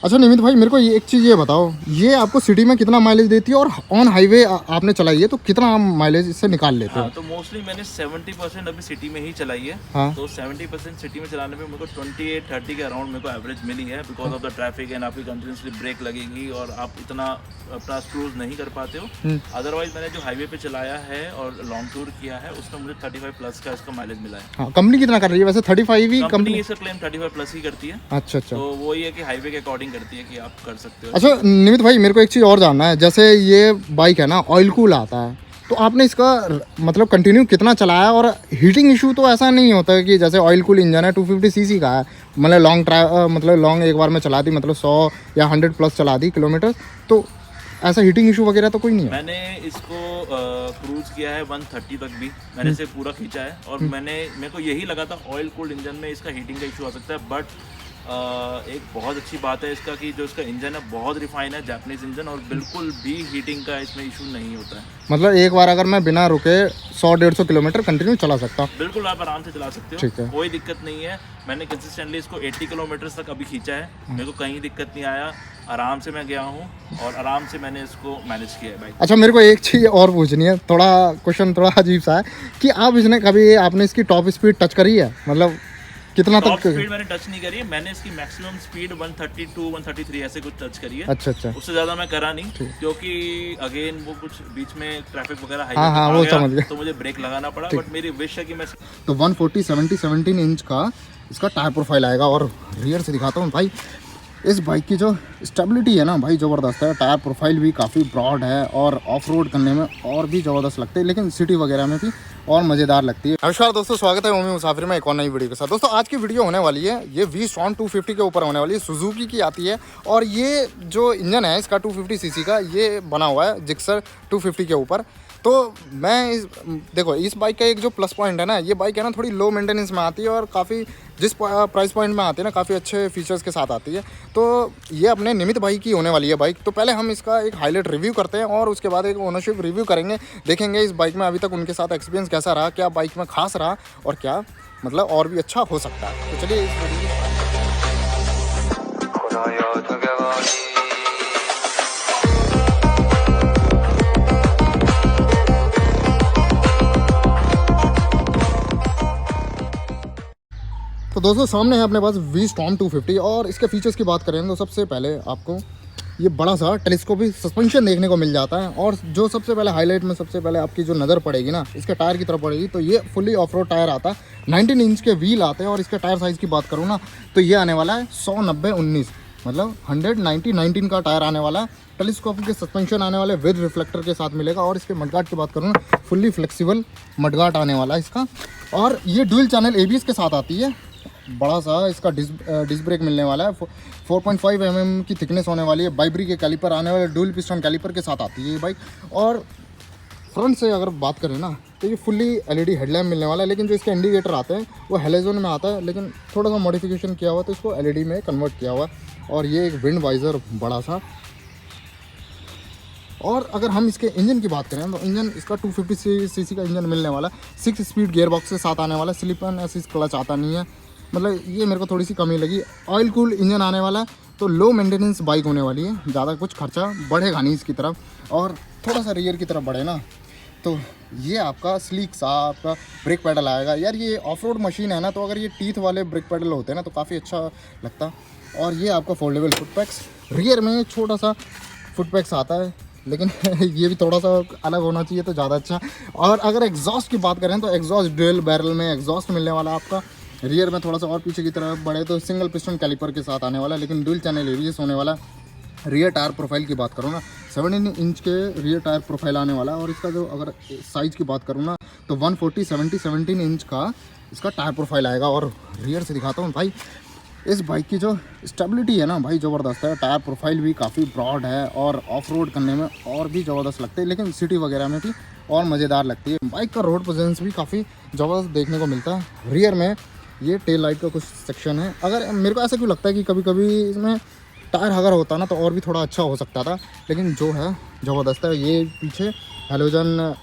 अच्छा निमित भाई, मेरे को ये एक चीज़ ये बताओ, ये आपको सिटी में कितना माइलेज देती है और ऑन हाईवे आपने चलाई है तो कितना माइलेज इससे निकाल लेते हो? हाँ, तो मोस्टली मैंने 70% अभी सिटी में ही चलाई है। हाँ। तो 70% सिटी में चलाने पे मेरे को 28-30 के अराउंड मेरे को एवरेज मिली है, because of the traffic and आपकी कंटिन्यूसली ब्रेक लगेगी और आप इतना अपना क्रूज नहीं कर पाते हो। अदरवाइज मैंने जो हाईवे पे चलाया है और लॉन्ग टूर किया है उसमें मुझे 35+ का इसका माइलेज मिला है। हाँ, कंपनी कितना कर रही है वैसे? 35 ही कंपनी इसका क्लेम 35+ ही करती है। अच्छा अच्छा। तो वो ये है कि हाईवे के अकॉर्डिंग करती है कि आप कर सकते हो। अच्छा निमित भाई, मेरे को एक चीज़ और जानना है, जैसे ये बाइक है ना ऑयल कूल आता है, तो आपने इसका मतलब कंटिन्यू कितना चलाया? और हीटिंग इशू तो ऐसा नहीं होता है कि जैसे ऑयल कूल इंजन है 250 सीसी का है, मतलब लॉन्ग एक बार में चला दी, मतलब 100 या 100+ चला दी किलोमीटर, तो ऐसा हीटिंग इशू वगैरह तो कोई नहीं है? मैंने इसको क्रूज किया है 130 तक भी, मैंने इसे पूरा खींचा है और मेरे को यही लगा था ऑयल कूल्ड इंजन में इसका हीटिंग का इशू आ सकता है, बट एक बहुत अच्छी बात है इसका कि जो इसका इंजन है बहुत रिफाइन है, जापानीज इंजन, और बिल्कुल भी हीटिंग का इसमें इशू नहीं होता है। मतलब एक बार अगर मैं बिना रुके 100-150 किलोमीटर कंटिन्यू चला सकता हूँ? बिल्कुल, आप आराम से चला सकते ठीक हो, है। कोई दिक्कत नहीं है। मैंने कंसिस्टेंटली इसको 80 किलोमीटर तक अभी खींचा है, मेरे को कहीं दिक्कत नहीं आया, आराम से मैं गया हूँ और आराम से मैंने इसको मैनेज किया है बाइक। अच्छा, मेरे को एक चीज़ और पूछनी है, थोड़ा क्वेश्चन थोड़ा अजीब सा है कि आपने इसकी टॉप स्पीड टच करी है? मतलब कितना टॉप तक? स्पीड मैंने टच नहीं करी है, मैंने इसकी मैक्सिमम स्पीड 132-133 ऐसे कुछ टच करी है। अच्छा अच्छा। उससे ज़्यादा मैं करा नहीं, क्योंकि अगेन वो कुछ बीच में ट्रैफिक वगैरह हाँ हाँ, वो समझ गया। तो मुझे ब्रेक लगाना पड़ा, बट मेरी विश है कि मैं तो 140/17 इंच का इसका टायर प्रोफाइल आएगा। और रियर से दिखाता हूँ भाई, इस बाइक की जो स्टेबिलिटी है ना भाई ज़बरदस्त है, टायर प्रोफाइल भी काफ़ी ब्रॉड है और ऑफ रोड करने में और भी ज़बरदस्त लगते हैं, लेकिन सिटी वगैरह में भी और मज़ेदार लगती है। नमस्कार दोस्तों, स्वागत है ओमी मुसाफिर में एक और नई वीडियो के साथ। दोस्तों आज की वीडियो होने वाली है, ये V-Strom 250 के ऊपर होने वाली है, सुजुकी की आती है। और ये जो इंजन है इसका 250 सीसी का, ये बना हुआ है जिक्सर 250 के ऊपर। तो मैं देखो इस बाइक का एक जो प्लस पॉइंट है ना, ये बाइक है ना थोड़ी लो मेंटेनेंस में आती है और काफ़ी जिस प्राइस पॉइंट में आती है ना काफ़ी अच्छे फीचर्स के साथ आती है। तो ये अपने निमित भाई की होने वाली है बाइक। तो पहले हम इसका एक हाईलाइट रिव्यू करते हैं और उसके बाद एक ओनरशिप रिव्यू करेंगे, देखेंगे इस बाइक में अभी तक उनके साथ एक्सपीरियंस कैसा रहा, क्या बाइक में खास रहा और क्या मतलब और भी अच्छा हो सकता है। तो चलिए इस वीडियो तो दोस्तों सामने है अपने पास V-Strom 250 और इसके फीचर्स की बात करें तो सबसे पहले आपको ये बड़ा सा टेलीस्कोपिक सस्पेंशन देखने को मिल जाता है। और जो सबसे पहले हाईलाइट में सबसे पहले आपकी जो नज़र पड़ेगी ना इसके टायर की तरफ पड़ेगी, तो ये फुल्ली ऑफ रोड टायर आता है, 19 इंच के व्हील आते हैं। और इसके टायर साइज़ की बात करूँ ना तो ये आने वाला है 100-90-19, मतलब 100-90-19 का टायर आने वाला है। टेलीस्कोपिक के सस्पेंशन आने वाले विद रिफ्लेक्टर के साथ मिलेगा। और इसके मडगार्ड की बात करूँ ना, फुल्ली फ्लेक्सिबल मडगार्ड आने वाला है इसका। और ये डुअल चैनल ABS के साथ आती है, बड़ा सा इसका डिस्क ब्रेक मिलने वाला है, 4.5 mm की थिकनेस होने वाली है, बाइब्री के कैलिपर आने वाले, डुअल पिस्टन कैलिपर के साथ आती है ये बाइक। और फ्रंट से अगर बात करें ना तो ये फुल्ली LED हेडलैम्प मिलने वाला है, लेकिन जो इसके इंडिकेटर आते हैं वो हेलोजन में आता है, लेकिन थोड़ा सा मॉडिफिकेशन किया हुआ तो इसको LED में कन्वर्ट किया हुआ है। और ये एक विंड वाइज़र बड़ा सा। और अगर हम इसके इंजन की बात करें तो इंजन इसका 250 सीसी का इंजन मिलने वाला है, 6 स्पीड गियर बॉक्स के साथ आने वाला है, स्लिप एंड असिस्ट क्लच आता नहीं है, मतलब ये मेरे को थोड़ी सी कमी लगी। ऑयल कूल्ड इंजन आने वाला है, तो लो मेंटेनेंस बाइक होने वाली है, ज़्यादा कुछ खर्चा बढ़ेगा नहीं इसकी तरफ। और थोड़ा सा रियर की तरफ बढ़े ना तो ये आपका स्लीक सा आपका ब्रेक पैडल आएगा। यार ये ऑफ रोड मशीन है ना, तो अगर ये टीथ वाले ब्रेक पैडल होते हैं ना तो काफ़ी अच्छा लगता। और ये आपका फोल्डेबल फुटपैक्स, रियर में छोटा सा फुटपैक्स आता है, लेकिन ये भी थोड़ा सा अलग होना चाहिए तो ज़्यादा अच्छा। और अगर एग्जॉस्ट की बात करें तो एग्जॉस्ट ड्यूल बैरल में एग्जॉस्ट मिलने वाला आपका। रियर में थोड़ा सा और पीछे की तरफ बढ़े तो सिंगल पिस्टन कैलिपर के साथ आने वाला है, लेकिन डुअल चैनल ABS होने वाला। रियर टायर प्रोफाइल की बात करूँ ना 17 इंच के रियर टायर प्रोफाइल आने वाला है। और इसका जो अगर साइज़ की बात करूँ ना तो 140/17 इंच का इसका टायर प्रोफाइल आएगा। और रियर से दिखाता हूँ भाई, इस बाइक की जो स्टेबिलिटी है ना भाई ज़बरदस्त है, टायर प्रोफाइल भी काफ़ी ब्रॉड है और ऑफ रोड करने में और भी ज़बरदस्त लगते हैं, लेकिन सिटी वगैरह में भी और मज़ेदार लगती है। बाइक का रोड प्रेजेंस भी काफ़ी ज़बरदस्त देखने को मिलता है। रियर में ये टेल लाइट का कुछ सेक्शन है, अगर मेरे को ऐसा क्यों लगता है कि कभी कभी इसमें टायर अगर होता ना तो और भी थोड़ा अच्छा हो सकता था, लेकिन जो है ज़बरदस्त है। ये पीछे हेलोजन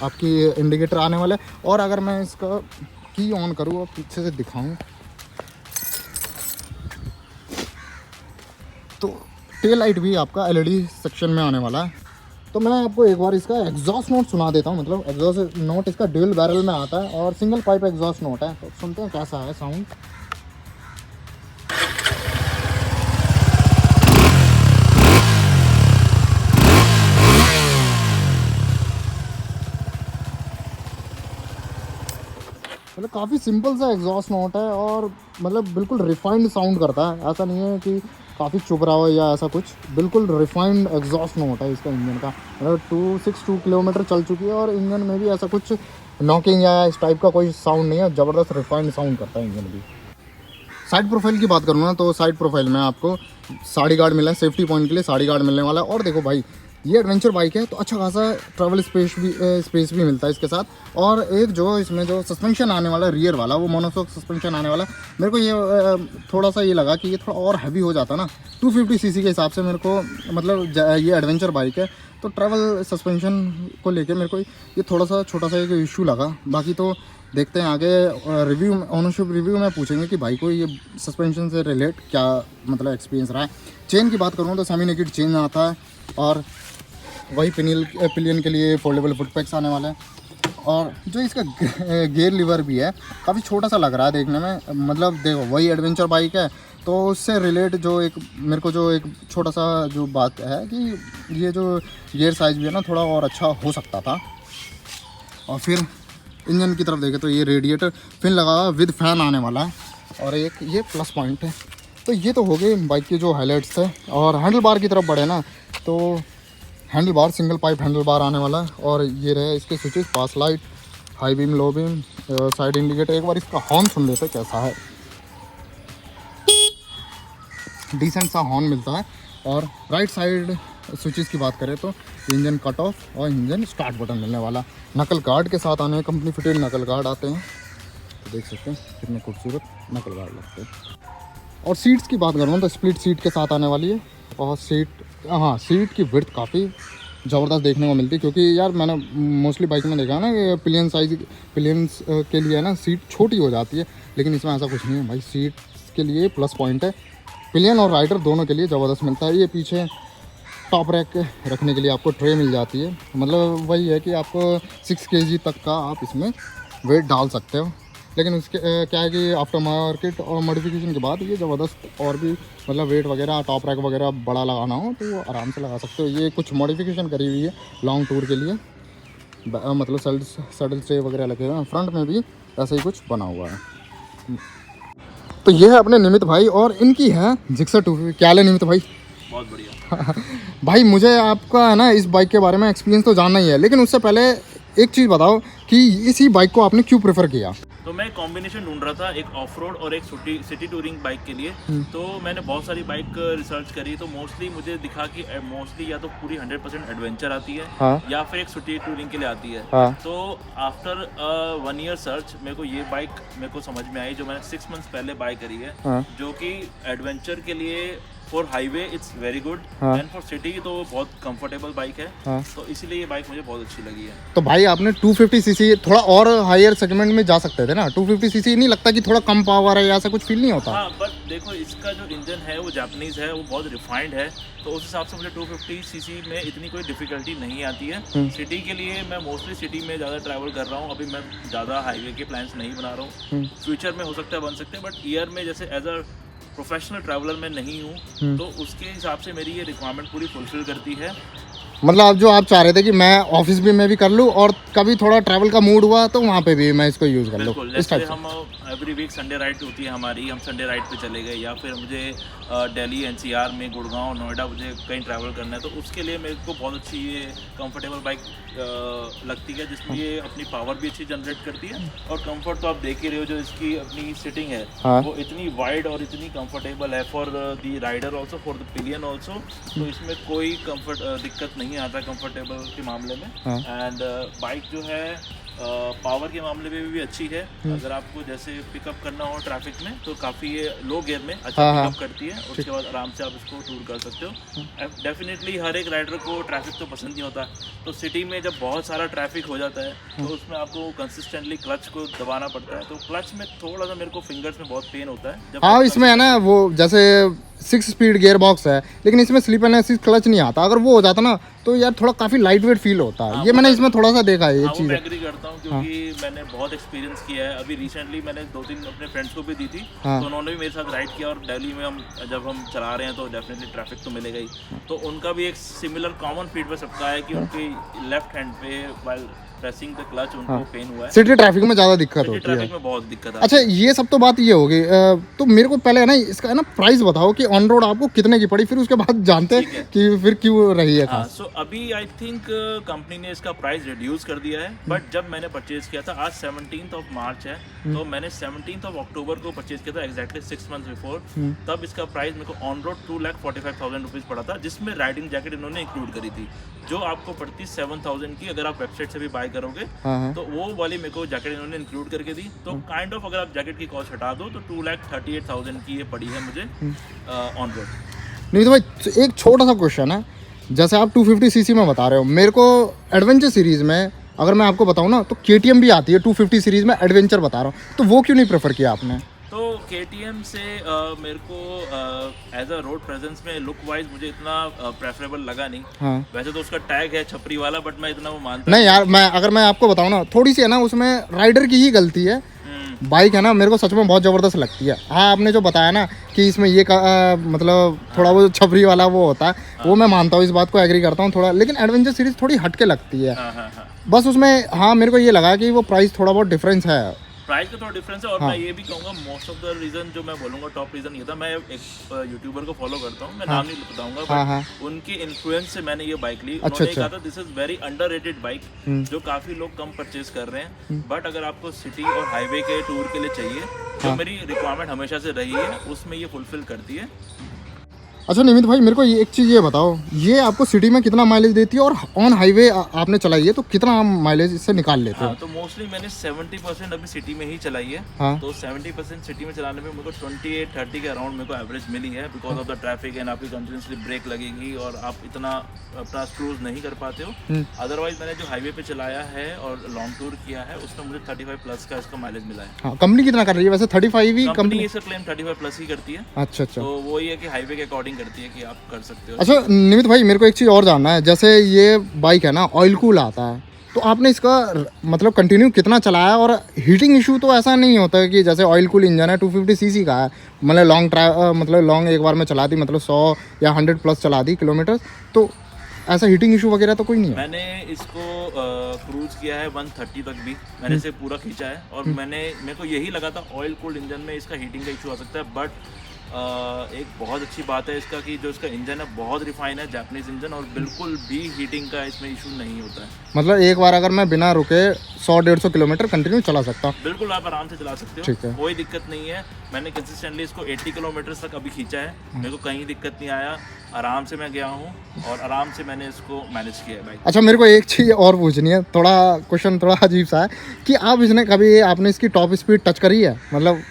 आपकी इंडिकेटर आने वाला है। और अगर मैं इसका की ऑन करूँ और पीछे से दिखाऊँ तो टेल लाइट भी आपका एलईडी सेक्शन में आने वाला है। तो मैं आपको एक बार इसका एग्जॉस्ट नोट सुना देता हूँ, मतलब एग्जॉस्ट नोट इसका ड्यूल बैरल में आता है और सिंगल पाइप एग्जॉस्ट नोट है। तो सुनते हैं कैसा है साउंड। मतलब काफ़ी सिंपल सा एग्जॉस्ट नोट है और मतलब बिल्कुल रिफाइंड साउंड करता है। ऐसा नहीं है कि काफ़ी चुभ रहा हो या ऐसा कुछ, बिल्कुल रिफाइंड एग्जॉस्ट नोट है इसका इंजन का। मतलब 262 किलोमीटर चल चुकी है और इंजन में भी ऐसा कुछ नॉकिंग या इस टाइप का कोई साउंड नहीं है। ज़बरदस्त रिफाइंड साउंड करता है इंजन भी। साइड प्रोफाइल की बात करूँ ना तो साइड प्रोफाइल में आपको साड़ी गार्ड मिला है, सेफ्टी पॉइंट के लिए साड़ी गार्ड मिलने वाला है। और देखो भाई, ये एडवेंचर बाइक है तो अच्छा खासा ट्रैवल स्पेस भी मिलता है इसके साथ। और एक जो इसमें जो सस्पेंशन आने वाला है रियर वाला, वो मोनोशॉक सस्पेंशन आने वाला है। मेरे को ये थोड़ा सा ये लगा कि ये थोड़ा और हैवी हो जाता ना 250 सीसी के हिसाब से। मेरे को मतलब ये एडवेंचर बाइक है तो ट्रैवल सस्पेंशन को लेके मेरे को ये थोड़ा सा छोटा सा एक इशू लगा। बाकी तो देखते हैं आगे रिव्यू, ओनरशिप रिव्यू में पूछेंगे कि भाई को ये सस्पेंशन से रिलेट क्या मतलब एक्सपीरियंस रहा है। चेन की बात करूँ तो सेमी नेकेड चेन आता है और वही पिलियन के लिए फोल्डेबल फुट पैक्स आने वाला है। और जो इसका गियर लीवर भी है काफ़ी छोटा सा लग रहा है देखने में। मतलब देखो वही एडवेंचर बाइक है तो उससे रिलेट जो एक मेरे को जो एक छोटा सा जो बात है कि ये जो गियर साइज़ भी है ना थोड़ा और अच्छा हो सकता था। और फिर इंजन की तरफ देखें तो ये रेडिएटर फिन लगा हुआ विद फैन आने वाला है और एक ये प्लस पॉइंट है। तो ये तो हो गए बाइक के जो हाईलाइट्स थे। और हैंडल बार की तरफ बढ़े ना तो handle bar single pipe handle bar आने वाला है। और ये रहे इसके switches, pass light, high beam, low beam, side indicator. एक बार इसका हॉर्न सुन लेते कैसा है, डिसेंट सा हॉर्न मिलता है। और राइट साइड स्विचेस की बात करें तो इंजन कट ऑफ और इंजन स्टार्ट बटन मिलने वाला। नकल गार्ड के साथ आने, कंपनी फिटेड नकल गार्ड आते हैं। तो देख सकते हैं कितने खूबसूरत नकल गार्ड लगते हैं। और सीट्स की बात करूँ तो स्प्लिट सीट के साथ आने वाली है। और सीट की विड्थ काफ़ी ज़बरदस्त देखने को मिलती है, क्योंकि यार मैंने मोस्टली बाइक में देखा ना कि पिलियंस के लिए ना सीट छोटी हो जाती है, लेकिन इसमें ऐसा कुछ नहीं है भाई। सीट के लिए प्लस पॉइंट है, पिलियन और राइडर दोनों के लिए ज़बरदस्त मिलता है। ये पीछे टॉप रैक रखने के लिए आपको ट्रे मिल जाती है। मतलब वही है कि आपको 6 kg तक का आप इसमें वेट डाल सकते हो। लेकिन उसके क्या है कि आफ्टर मार्केट और मॉडिफिकेशन के बाद ये ज़बरदस्त और भी मतलब वेट वगैरह, टॉप रैक वगैरह बड़ा लगाना हो तो वो आराम से लगा सकते हो। ये कुछ मॉडिफिकेशन करी हुई है लॉन्ग टूर के लिए, मतलब सडल स्टे वगैरह लगे हुए हैं। फ्रंट में भी ऐसा ही कुछ बना हुआ है। तो ये है अपने निमित भाई और इनकी है जिक्सर 250। क्या है निमित भाई? बहुत बढ़िया। भाई मुझे आपका है ना इस बाइक के बारे में एक्सपीरियंस तो जानना ही है, लेकिन उससे पहले एक चीज़ बताओ कि इसी बाइक को आपने क्यों प्रेफर किया? तो मैं कॉम्बिनेशन ढूंढ रहा था, एक ऑफ रोड और एक सिटी टूरिंग बाइक के लिए। तो मैंने बहुत सारी बाइक रिसर्च करी, तो मोस्टली मुझे दिखा कि मोस्टली या तो पूरी 100% एडवेंचर आती है, हाँ। या फिर एक सिटी टूरिंग के लिए आती है। हाँ। तो आफ्टर 1 year सर्च मेरे को ये बाइक मेरे को समझ में आई, जो मैंने 6 months पहले बाय करी है। हाँ। जो कि एडवेंचर के लिए for highway it's very good, हाँ। एंड फॉर सिटी तो बहुत कंफर्टेबल बाइक है। हाँ। तो इसीलिए ये बाइक मुझे बहुत अच्छी लगी है। तो भाई आपने 250 सीसी थोड़ा और हायर सेगमेंट में जा सकते थे ना। 250 सीसी नहीं लगता कि थोड़ा कम पावर है या ऐसा कुछ फील नहीं होता? हाँ, बट देखो इसका जो इंजन है वो जापानीज है, वो बहुत रिफाइंड है, तो उस हिसाब से मुझे 250 सीसी में इतनी कोई डिफिकल्टी नहीं आती है। सिटी के लिए मैं मोस्टली सिटी में ज़्यादा ट्रैवल कर रहा हूँ, अभी मैं ज़्यादा हाईवे के प्लान्स नहीं बना रहा हूँ। फ्यूचर में हो सकता है बन सकते हैं, बट ईयर में जैसे एज अ प्रोफेशनल ट्रैवलर मैं नहीं हूँ, तो उसके हिसाब से मेरी ये रिक्वायरमेंट पूरी फुलफिल करती है। मतलब आप जो आप चाह रहे थे कि मैं ऑफिस भी मैं भी कर लूँ और कभी थोड़ा ट्रैवल का मूड हुआ तो वहाँ पे भी मैं इसको यूज़ कर लूँ। बिल्कुल, इस जैसे टाइप से हम एवरी वीक संडे राइड होती है हमारी, हम संडे राइड पे चले गए, या फिर मुझे दिल्ली एनसीआर में, गुड़गांव, नोएडा मुझे कहीं ट्रैवल करना है, तो उसके लिए मेरे को बहुत अच्छी ये कंफर्टेबल बाइक लगती है, जिसमें ये अपनी पावर भी अच्छी जनरेट करती है। और कंफर्ट तो आप देख ही रहे हो, जो इसकी अपनी सिटिंग है वो इतनी वाइड और इतनी कंफर्टेबल है for the rider also, for the pillion also. तो इसमें कोई दिक्कत नहीं आता कंफर्टेबल के मामले में। एंड बाइक जो है पावर के मामले में भी अच्छी है। अगर आपको जैसे पिकअप करना हो ट्रैफिक में तो काफ़ी ये लो गियर में अच्छा पिकअप करती है, उसके बाद आराम से आप इसको टूर कर सकते हो। डेफिनेटली हर एक राइडर को ट्रैफिक तो पसंद नहीं होता, तो सिटी में जब बहुत सारा ट्रैफिक हो जाता है तो उसमें आपको कंसिस्टेंटली क्लच को दबाना पड़ता है, तो क्लच में थोड़ा सा मेरे को फिंगर्स में बहुत पेन होता है जब हाँ इसमें है ना वो जैसे 6 स्पीड गियर बॉक्स है, लेकिन इसमें स्लिप एंड असिस्ट क्लच नहीं आता। अगर वो हो जाता ना तो यार थोड़ा काफी लाइट वेट फील होता है। ये मैंने इसमें थोड़ा सा देखा है ये हाँ, वो चीज़। मैं एग्री करता हूँ क्योंकि मैंने बहुत एक्सपीरियंस किया है। अभी रिसेंटली मैंने 2-3 अपने फ्रेंड्स को भी दी थी, तो उन्होंने भी मेरे साथ राइड किया, और दिल्ली में जब हम चला रहे हैं तो डेफिनेटली ट्रैफिक तो मिलेगा ही, तो उनका भी एक सिमिलर कॉमन फीडबैक सबका है कि उनकी लेफ्ट हैंड पे वाइल प्रेसिंग द क्लच उनको पेन हुआ है। सिटी ट्रैफिक में ज़्यादा दिक्कत होती है। ट्रैफिक में बहुत दिक्कत है। अच्छा ये सब तो बात ये होगी, तो मेरे को पहले है ना इसका है ना प्राइस बताओ कि ऑन रोड आपको कितने की पड़ी, फिर उसके बाद जानते हैं कि फिर क्यों रही है खास। सो अभी आई थिंक कंपनी ने इसका प्राइस रिड्यूस कर दिया है, बट जब मैंने परचेज किया था, आज 17 मार्च है, तो मैंने 17 अक्टूबर को परचेज किया था, एग्जैक्टली 6 मंथ्स बिफोर। तब इसका प्राइस मेरे को ऑन रोड 2,45,000 रुपीज़ पड़ा था, जिसमें राइडिंग जैकेट इन्होंने इंक्लूड करी थी, जो आपको पड़ती 7,000 की। अगर आप वेबसाइट से भी बाय करोगे तो वो वाली मेरे को जैकेट इन्होंने इंक्लूड करके दी, तो काइंड ऑफ अगर आप जैकेट की कॉस्ट हटा दो तो 2,38,000 की ये पड़ी है मुझे ऑन रोड। नहीं तो भाई एक छोटा सा क्वेश्चन है, जैसे आप 250 सीसी में बता रहे हो, मेरे को एडवेंचर सीरीज़ में अगर मैं आपको बताऊँ ना तो KTM भी आती है 250 सीरीज़ में, एडवेंचर बता रहा हूँ, तो वो क्यों नहीं प्रेफर किया आपने? तो KTM से मेरे को एज अ रोड प्रेजेंस में लुक वाइज मुझे इतना प्रेफरेबल लगा नहीं। हाँ। वैसे तो उसका टैग है छपरी वाला, बट मैं इतना वो मानता नहीं यार, अगर मैं आपको बताऊँ ना, थोड़ी सी है ना उसमें राइडर की ही गलती है। बाइक है ना मेरे को सच में बहुत ज़बरदस्त लगती है। हाँ आपने जो बताया ना कि इसमें ये मतलब थोड़ा वो छपरी वाला वो होता है, वो मैं मानता हूँ, इस बात को एग्री करता हूँ थोड़ा, लेकिन एडवेंचर सीरीज थोड़ी हट के लगती है। बस उसमें हाँ मेरे को ये लगा कि वो प्राइस थोड़ा बहुत डिफरेंस है, प्राइस का थोड़ा डिफरेंस है। और मैं ये भी कहूँगा मोस्ट ऑफ द रीजन जो मैं बोलूँगा टॉप रीजन ये था, मैं एक यूट्यूबर को फॉलो करता हूँ, मैं नाम नहीं बताऊंगा, बट उनके इन्फ्लुएंस से मैंने ये बाइक ली। उन्होंने कहा था this is very underrated bike, जो काफी लोग कम परचेज कर रहे हैं, बट अगर आपको सिटी और हाईवे के टूर के लिए चाहिए, जो मेरी रिक्वायरमेंट हमेशा से रही है, उसमें ये फुलफिल करती है। अच्छा निमित भाई मेरे को ये एक चीज़ ये बताओ, ये आपको सिटी में कितना माइलेज देती है और ऑन हाईवे आपने चलाई है तो कितना माइलेज इससे निकाल लेते हो? तो मोस्टली मैंने 70% अभी सिटी में ही चलाई है। तो 70% सिटी में चलाने में मेरे को 28-30 के अराउंड मेरे को एवरेज मिली है, because of the traffic and आपकी कंटिन्यूसली ब्रेक लगेगी और आप इतना अपना क्रूज नहीं कर पाते हो। अदरवाइज मैंने जो हाईवे पे चलाया है और लॉन्ग टूर किया है उसमें मुझे 35 प्लस का इसका माइलेज मिला है। हाँ, कंपनी कितना कर रही है वैसे? 35 ही कंपनी इसका क्लेम 35 प्लस ही करती है। अच्छा अच्छा, तो वो ये है कि हाईवे के अकॉर्डिंग करती है कि आप कर सकते हो। अच्छा निमित भाई मेरे को एक चीज़ और जानना है, जैसे ये बाइक है ना ऑयल कूल आता है, तो आपने इसका मतलब कंटिन्यू कितना चलाया? और हीटिंग इशू तो ऐसा नहीं होता है कि जैसे ऑयल कूल इंजन है 250 सीसी का है, मतलब लॉन्ग एक बार में चला दी, मतलब 100 या 100 प्लस चला दी किलोमीटर, तो ऐसा हीटिंग इशू वगैरह तो कोई नहीं है? मैंने इसको क्रूज किया है 130 तक भी, मैंने इसे पूरा खींचा है, और मेरे को यही लगा था ऑयल कूल्ड इंजन में इसका हीटिंग का इशू आ सकता है, बट एक बहुत अच्छी बात है इसका कि जो इसका इंजन है बहुत रिफाइन है, जापानीज इंजन, और बिल्कुल भी हीटिंग का इसमें इशू नहीं होता है। मतलब एक बार अगर मैं बिना रुके 100-150 किलोमीटर कंटिन्यू चला सकता हूँ? बिल्कुल आप आराम से चला सकते हो, ठीक है, कोई दिक्कत नहीं है। मैंने कंसिस्टेंटली इसको 80 किलोमीटर तक अभी खींचा है, मेरे को कहीं दिक्कत नहीं आया, आराम से मैं गया हूँ और आराम से मैंने इसको मैनेज किया है बाइक। अच्छा मेरे को एक चीज़ और पूछनी है, थोड़ा क्वेश्चन थोड़ा अजीब सा है कि आप इसने कभी आपने इसकी टॉप स्पीड टच करी है? मतलब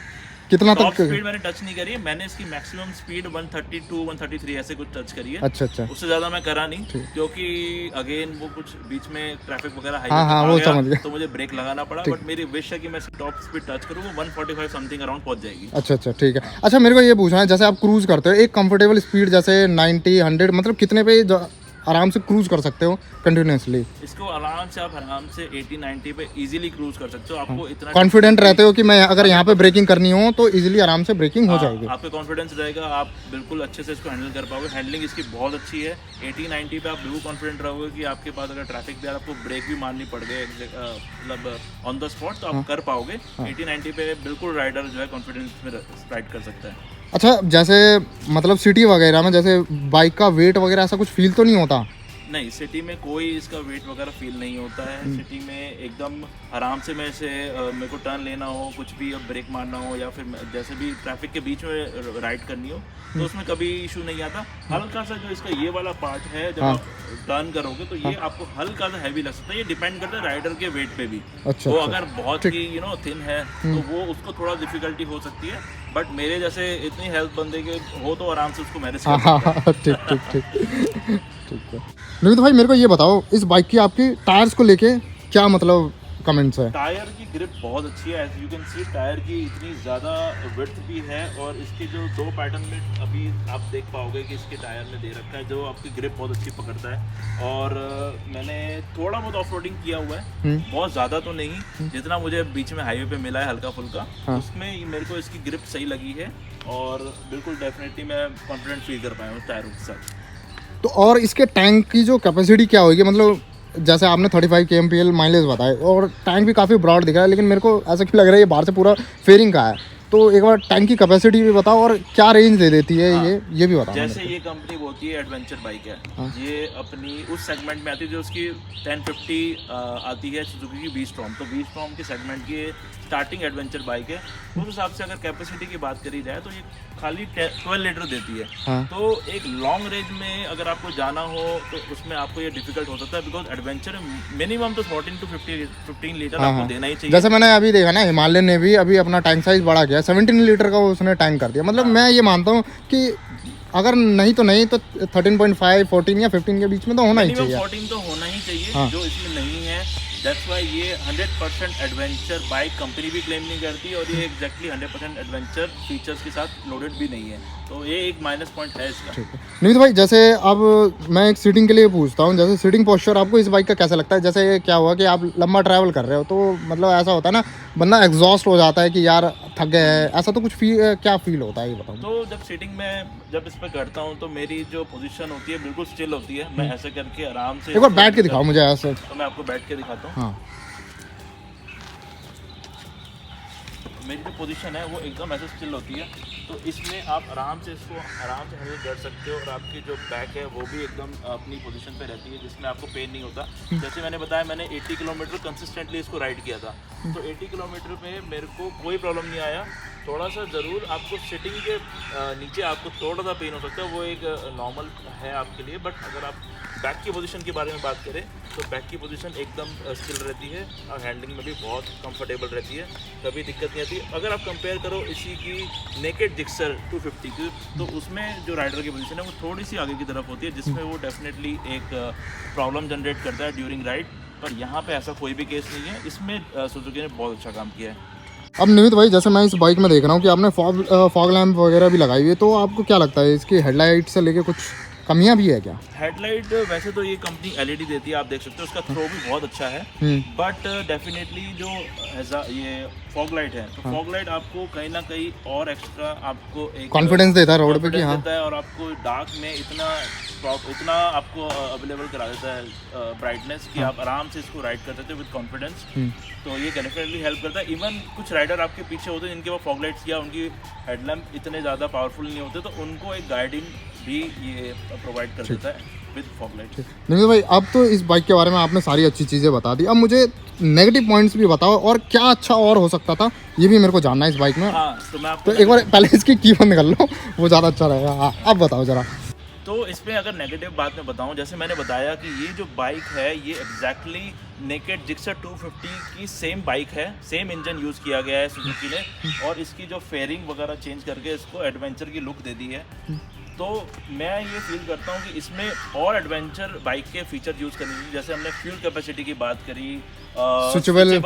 कितना टॉप तक? स्पीड मैंने टच नहीं करी है, मैंने इसकी मैक्सिमम स्पीड 132-133 ऐसे कुछ टच करी है। अच्छा अच्छा, उससे ज्यादा मैं करा नहीं, क्योंकि अगेन वो कुछ बीच में ट्रैफिक वगैरह हाँ वो समझ गया, तो मुझे ब्रेक लगाना पड़ा, बट मेरी विश है कि मैं इसकी टॉप स्पीड टच करूँ, वो 145 समथिंग अराउंड पहुंच जाएगी। अच्छा अच्छा ठीक है। अच्छा मेरे को ये पूछना है, जैसे आप क्रूज करते हो एक कंफर्टेबल स्पीड जैसे 90-100 मतलब कितने पे आराम से क्रूज कर सकते हो कंटिन्यूसली? इसको आराम से आप आराम से 80-90 पे इजीली क्रूज कर सकते हो। आपको इतना कॉन्फिडेंट रहते हो कि मैं अगर यहाँ पे ब्रेकिंग करनी हो तो इजीली आराम से ब्रेकिंग हो जाएगी? आपको कॉन्फिडेंस रहेगा, आप बिल्कुल अच्छे से इसको हैंडल कर पाओगे। हैंडलिंग इसकी बहुत अच्छी है। 80-90 पे आप बिल्कुल कॉन्फिडेंट रहोगे कि आपके पास अगर ट्रैफिक पे आपको ब्रेक भी मारनी पड़ गए मतलब ऑन द स्पॉट, तो आप कर पाओगे। 80-90 पे बिल्कुल राइडर जो है कॉन्फिडेंस में राइड कर सकता है। अच्छा जैसे मतलब सिटी वगैरह में जैसे बाइक का वेट वगैरह ऐसा कुछ फील तो नहीं होता? नहीं, सिटी में कोई इसका वेट वगैरह फील नहीं होता है। सिटी में एकदम आराम से मैं इसे मेरे को टर्न लेना हो, कुछ भी अब ब्रेक मारना हो या फिर जैसे भी ट्रैफिक के बीच में राइड करनी हो तो उसमें कभी इशू नहीं आता। हल्का सा जो इसका ये वाला पार्ट है जब आप टर्न करोगे तो ये आपको हल्का सा हैवी लग सकता है। ये डिपेंड करता है राइडर के वेट पे भी। अच्छा, वो अगर बहुत ही थिन है तो वो उसको थोड़ा डिफिकल्टी हो सकती है, बट मेरे जैसे इतनी हेल्थ बंदे के हो तो आराम से उसको मैनेज कर सकते हैं। ठीक ठीक ठीक ठीक है। नवीन भाई मेरे को ये बताओ, इस बाइक की आपकी टायर्स को लेके क्या मतलब कमेंट्स है? टायर की ग्रिप बहुत अच्छी है, as you can see tyre की इतनी ज़्यादा विड्थ भी है और इसके जो 2 पैटर्न में अभी आप देख पाओगे कि इसके टायर में दे रखा है जो आपकी ग्रिप बहुत अच्छी पकड़ता है। और मैंने थोड़ा बहुत ऑफ रोडिंग किया हुआ है, बहुत ज़्यादा तो नहीं, जितना मुझे बीच में हाईवे पे मिला है हल्का फुल्का, उसमें मेरे को इसकी ग्रिप सही लगी है और बिल्कुल डेफिनेटली मैं कॉन्फिडेंट फील कर पाया हूँ टायरों के साथ। तो और इसके टैंक की जो कैपेसिटी क्या होगी? मतलब जैसे आपने 35 kmpl माइलेज बताए और टैंक भी काफ़ी ब्रॉड दिखा है, लेकिन मेरे को ऐसा क्यों लग रहा है ये बाहर से पूरा फेयरिंग का है। तो एक बार टैंक की कैपेसिटी भी बताओ और क्या रेंज दे देती है ये भी बताओ। जैसे ये कंपनी बोलती है एडवेंचर बाइक है, ये अपनी उस सेगमेंट में आती है जो उसकी 1050 आती है सुजुकी की V-Strom। तो V-Strom के सेगमेंट की स्टार्टिंग एडवेंचर बाइक है। उस हिसाब से अगर कैपेसिटी की बात करी जाए तो ये खाली 12 लीटर देती है। तो एक लॉन्ग रेंज में अगर आपको जाना हो तो उसमें आपको ये डिफिकल्ट हो सकता है, बिकॉज एडवेंचर मिनिमम तो 14 to 15 लीटर आपको देना ही चाहिए। जैसे मैंने अभी देखा ना, हिमालयन ने भी अभी अपना टैंक साइज बढ़ा गया, 17 लीटर का उसने टैंक कर दिया। मतलब मैं ये मानता हूँ कि अगर नहीं तो 13.5, 14 या 15 के बीच में तो होना ही चाहिए। 14 तो होना ही चाहिए, जो इसमें नहीं है। दैट्स वाई ये 100% एडवेंचर बाइक कंपनी भी क्लेम नहीं करती और ये एग्जैक्टली 100% एडवेंचर फीचर्स के साथ लोडेड भी नहीं है। तो ये एक माइनस पॉइंट है इसका। निमित भाई, जैसे अब मैं एक सीटिंग के लिए पूछता हूँ, जैसे सीटिंग पोस्चर आपको इस बाइक का कैसा लगता है? जैसे क्या हुआ कि आप लंबा ट्रैवल कर रहे हो तो मतलब ऐसा होता है ना, बंदा एग्जॉस्ट हो जाता है कि यार थक गए हैं, ऐसा तो कुछ क्या फील होता है ये बताओ। तो जब सीटिंग में जब इस पर करता हूँ तो मेरी जो पोजीशन होती है बिल्कुल स्टिल होती है। मैं ऐसे करके आराम से एक बार बैठ के दिखाओ मुझे ऐसे। तो मैं आपको बैठ के दिखाता हूँ। हाँ, मेरी जो पोजीशन है वो एकदम ऐसे स्टिल होती है। तो इसमें आप आराम से इसको आराम से हैंडल कर सकते हो और आपकी जो बैक है वो भी एकदम अपनी पोजीशन पे रहती है, जिसमें आपको पेन नहीं होता। जैसे मैंने बताया, मैंने 80 किलोमीटर कंसिस्टेंटली इसको राइड किया था। तो 80 किलोमीटर में मेरे को कोई प्रॉब्लम नहीं आया। थोड़ा सा ज़रूर आपको सिटिंग के नीचे आपको थोड़ा सा पेन हो सकता है, वो एक नॉर्मल है आपके लिए। बट अगर आप बैक की पोजीशन के बारे में बात करें तो बैक की पोजीशन एकदम स्टिल रहती है और हैंडलिंग में भी बहुत कंफर्टेबल रहती है, कभी दिक्कत नहीं आती। अगर आप कंपेयर करो इसी की नेकेड जिक्सर 250 की, तो उसमें जो राइडर की पोजीशन है वो थोड़ी सी आगे की तरफ होती है, जिसमें वो डेफिनेटली एक प्रॉब्लम जनरेट करता है ड्यूरिंग राइड। पर यहाँ पे ऐसा कोई भी केस नहीं है। इसमें सुजुकी ने बहुत अच्छा काम किया है। अब निमित भाई, जैसे मैं इस बाइक में देख रहा हूँ कि आपने फॉग लैम्प वगैरह भी लगाई हुई है, तो आपको क्या लगता है इसकी हेडलाइट से लेके कुछ कमियां भी है क्या? हेडलाइट वैसे तो ये कंपनी एलईडी देती है, आप देख सकते हो, उसका थ्रो भी बहुत अच्छा है। बट डेफिनेटली जो ये फॉग लाइट है, तो फॉग लाइट आपको कहीं ना कहीं और एक्स्ट्रा आपको एक कॉन्फिडेंस देता है रोड पे कि हाँ, देता है और आपको डार्क में इतना आपको अवेलेबल करा देता है ब्राइटनेस कि आप आराम से इसको राइड कर सकते हो विद कॉन्फिडेंस। तो ये डेफिनेटली हेल्प करता है। इवन कुछ राइडर आपके पीछे होते हैं जिनके पास फॉग लाइट्स या उनकी हेडलैम्प इतने ज़्यादा पावरफुल नहीं होते, तो उनको एक गाइडिंग भी ये प्रोवाइड कर देता है विद फॉग लाइट। निमित भाई, अब तो इस बाइक के बारे में आपने सारी अच्छी चीज़ें बता दी, अब मुझे नेगेटिव पॉइंट्स भी बताओ और क्या अच्छा और हो सकता था, ये भी मेरे को जानना है इस बाइक में। हाँ, तो मैं आपको एक बार पहले इसकी की बंद कर लो, वो ज़्यादा अच्छा रहेगा। हाँ, अब बताओ ज़रा। तो इसमें अगर नेगेटिव बात मैं बताऊं, जैसे मैंने बताया कि ये जो बाइक है ये एग्जैक्टली नेकेड जिक्सर 250 की सेम बाइक है, सेम इंजन यूज़ किया गया है सुजुकी ने, और इसकी जो फेयरिंग वगैरह चेंज करके इसको एडवेंचर की लुक दे दी है। तो मैं ये फील करता हूँ कि इसमें और एडवेंचर बाइक के फीचर यूज़ करने चाहिए। जैसे हमने फ्यूल कैपेसिटी की बात करी, स्विचेबल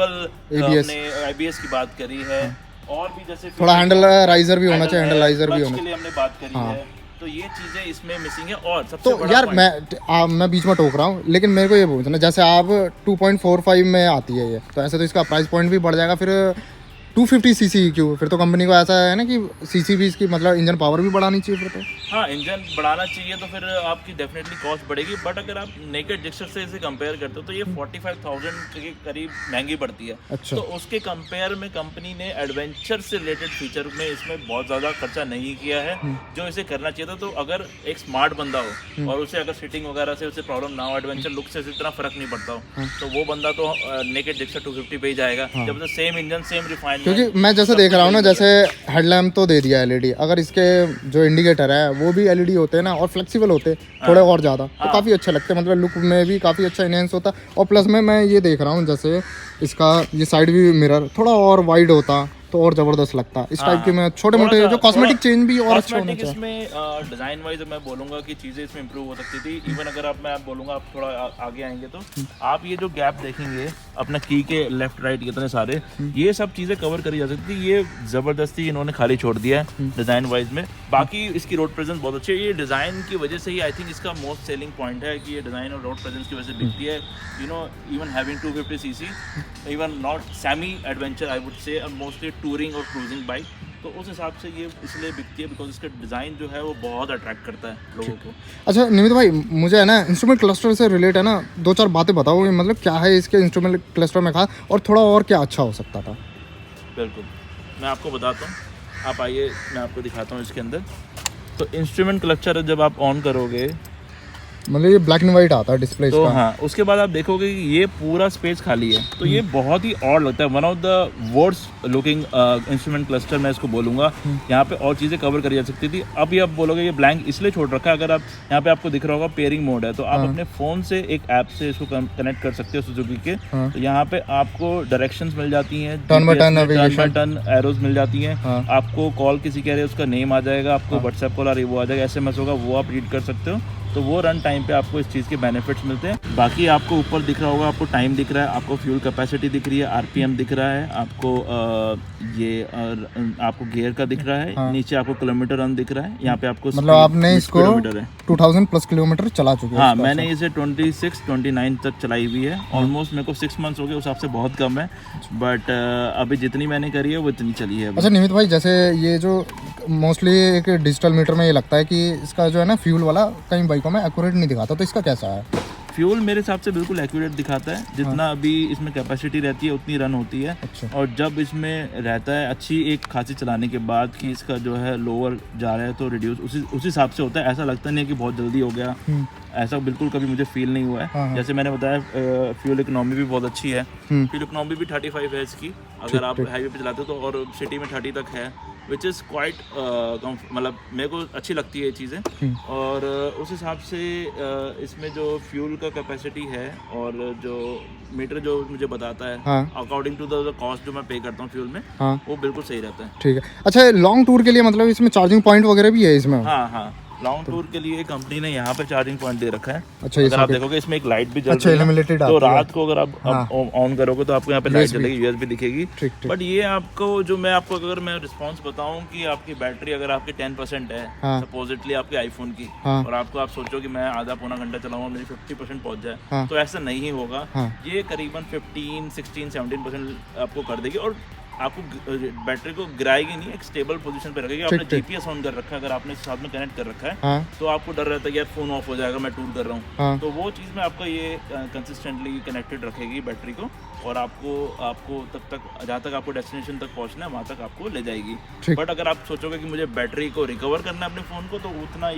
ABS की बात करी है, और भी जैसे थोड़ा हैंडल राइजर भी होना चाहिए, हैंडल राइजर भी होना के लिए हमने बात करी है। तो ये चीज़ें इसमें मिसिंग है। और सबसे तो बड़ा यार मैं बीच में टोक रहा हूँ, लेकिन मेरे को ये पूछना, जैसे आप 2.45 में आती है ये, तो ऐसे तो इसका प्राइस पॉइंट भी बढ़ जाएगा, फिर 250 सीसी क्यों? फिर तो कंपनी को ऐसा है ना कि सीसी भी इसकी मतलब इंजन पावर भी बढ़ानी चाहिए फिर तो। हाँ, इंजन बढ़ाना चाहिए तो फिर आपकी डेफिनेटली कॉस्ट बढ़ेगी, बट अगर आप नेकेड जिक्सर से इसे कंपेयर करते हो तो ये 45,000 के करीब महंगी पड़ती है। अच्छा। तो उसके कंपेयर में कंपनी ने एडवेंचर से रिलेटेड फीचर में इसमें बहुत ज़्यादा खर्चा नहीं किया है जो इसे करना चाहिए था। तो अगर एक स्मार्ट बंदा हो और उसे अगर सीटिंग वगैरह से उसे प्रॉब्लम ना हो, एडवेंचर लुक से इतना फर्क नहीं पड़ता हो, तो वो बंदा तो नेकेड जिक्सर 250 पे ही जाएगा, जब तो सेम इंजन सेम रिफाइनमेंट। क्योंकि मैं जैसे देख रहा हूँ ना, जैसे हेडलैम्प तो दे दिया एलईडी, अगर इसके जो इंडिकेटर है वो भी एलईडी होते हैं ना और फ्लेक्सिबल होते थोड़े और ज़्यादा, तो काफ़ी अच्छे लगते हैं, मतलब लुक में भी काफ़ी अच्छा इनहेंस होता। और प्लस में मैं ये देख रहा हूँ जैसे इसका ये साइड व्यू मिरर थोड़ा और वाइड होता तो और जबरदस्त लगता। इस टाइप के मैं छोटे मोटे जो कॉस्मेटिक चेंज भी और अच्छे होने चाहिए। इसमें डिजाइन वाइज मैं बोलूंगा कि चीजें इसमें इंप्रूव हो सकती थी। इवन अगर मैं बोलूंगा आप थोड़ा आगे आएंगे तो आप ये जो गैप देखेंगे अपना की के लेफ्ट राइट कितने सारे, ये सब चीजें कवर करी जा सकती थी। ये जबरदस्ती इन्होंने खाली छोड़ दिया है डिजाइन वाइज में। बाकी इसकी रोड प्रेजेंस बहुत अच्छी है। ये डिजाइन की वजह से ही आई थिंक इसका मोस्ट सेलिंग पॉइंट है कि ये डिजाइन और रोड प्रेजेंस की वजह से बिकती है। You know, even having 250 CC, even not semi adventure I would say, mostly touring और क्रूजिंग बाइक, तो उस हिसाब से ये इसलिए बिकती है बिकॉज इसका डिज़ाइन जो है वो बहुत अट्रैक्ट करता है लोगों को। अच्छा निमित भाई, मुझे है ना इंस्ट्रूमेंट क्लस्टर से रिलेट है ना 2-4 बातें बताओ, मतलब क्या है इसके इंस्ट्रूमेंट क्लस्टर में खास, और थोड़ा और क्या अच्छा हो सकता था। बिल्कुल, मैं आपको बताता हूँ, आप आइए मैं आपको दिखाता हूँ इसके अंदर। तो इंस्ट्रूमेंट क्लस्टर जब आप ऑन करोगे, मतलब ये ब्लैक एंड वाइट आता है डिस्प्ले तो इसका। हाँ, उसके बाद आप देखोगे कि ये पूरा स्पेस खाली है, तो ये बहुत ही और लगता है। One of the worst looking instrument cluster मैं इसको बोलूँगा। यहाँ पे और चीज़ें कवर करी जा सकती थी। अब ये आप बोलोगे ये ब्लैंक इसलिए छोड़ रखा है, अगर आप यहाँ पे आपको दिख रहा होगा पेयरिंग मोड है, तो आप अपने फ़ोन से एक ऐप से इसको कनेक्ट कर सकते हो सुजुकी के। तो यहाँ पे आपको डायरेक्शंस मिल जाती हैं, टर्न बाय टर्न एरोज मिल जाती हैं। आपको कॉल किसी कह रहे हैं उसका नेम आ जाएगा, आपको व्हाट्सएप कॉल आ रही वो आ जाएगा, SMS होगा वो आप रीड कर सकते हो। तो वो रन टाइम पे आपको इस चीज़ के बेनिफिट्स मिलते हैं। बाकी आपको ऊपर दिख रहा होगा, आपको टाइम दिख रहा है, आपको फ्यूल कैपेसिटी दिख रही है, RPM दिख रहा है, आपको आपको गियर का दिख रहा है, नीचे आपको किलोमीटर रन दिख रहा है। यहाँ पे आपको मतलब आपने इसको 2000 प्लस किलोमीटर चला चुके हैं। हाँ, मैंने इसे 26-29 तक चलाई हुई है। ऑलमोस्ट मेरे को 6 मंथ्स हो गए, उस हिसाब से बहुत कम है, बट अभी जितनी मैंने करी है वो इतनी चली है। अच्छा निमित भाई, जैसे ये जो मोस्टली एक डिजिटल मीटर में ये लगता है कि इसका जो है ना फ्यूल वाला कई बाइकों में एक्यूरेट नहीं दिखाता, तो इसका कैसा है? फ्यूल मेरे हिसाब से बिल्कुल एक्यूरेट दिखाता है। जितना अभी इसमें कैपेसिटी रहती है उतनी रन होती है। अच्छा। और जब इसमें रहता है अच्छी एक खासी चलाने के बाद कि इसका जो है लोअर जा रहा है तो रिड्यूस उसी हिसाब से होता है। ऐसा लगता नहीं है कि बहुत जल्दी हो गया, ऐसा बिल्कुल कभी मुझे फील नहीं हुआ है। जैसे मैंने बताया फ्यूल इकोनॉमी भी बहुत अच्छी है। फ्यूल इकोनॉमी भी 35 है इसकी, अगर आप हाईवे पे चलाते हो तो, और सिटी में 30 तक है, विच इज़ क्वाइट मतलब मेरे को अच्छी लगती है ये चीज़ें। और उस हिसाब से इसमें जो फ्यूल का कैपेसिटी है और जो मीटर जो मुझे बताता है अकॉर्डिंग टू द कॉस्ट जो मैं पे करता हूँ फ्यूल में, वो बिल्कुल सही रहता है। ठीक है। अच्छा, लॉन्ग टूर के लिए मतलब इसमें चार्जिंग पॉइंट वगैरह भी है इसमें? हाँ, लॉन्ग टूर के लिए कंपनी ने यहाँ पे चार्जिंग पॉइंट दे रखा है। अच्छा, अगर आप देखोगे इसमें एक लाइट भी जल रही है, तो रात को अगर आप ऑन करोगे तो आपको यहाँ पे लाइट जलेगी, USB दिखेगी। बट ये आपको जो मैं आपको अगर मैं रिस्पॉन्स बताऊं कि आपकी बैटरी अगर आपकी 10% है सपोजिटली आपके आईफोन की, और आप सोचो कि मैं आधा पौना घंटा चलाऊंगा मेरी 50% पहुंच जाए, तो ऐसा नहीं होगा। ये करीबन 15, 16, 17% आपको कर देगी और आपको बैटरी को गिराएगी नहीं, एक स्टेबल पोजीशन पे रखेगी। आपने GPS ऑन कर रखा है, अगर आपने साथ में कनेक्ट कर रखा है, तो आपको डर रहता है यार फोन ऑफ हो जाएगा, मैं टूर कर रहा हूँ, तो वो चीज़ में आपका ये कंसिस्टेंटली कनेक्टेड रखेगी बैटरी को, और आपको तक जहाँ तक आपको डेस्टिनेशन तक पहुँचना है वहाँ तक आपको ले जाएगी। बट अगर आप सोचोगे कि मुझे बैटरी को रिकवर करना है अपने फ़ोन को, तो उतना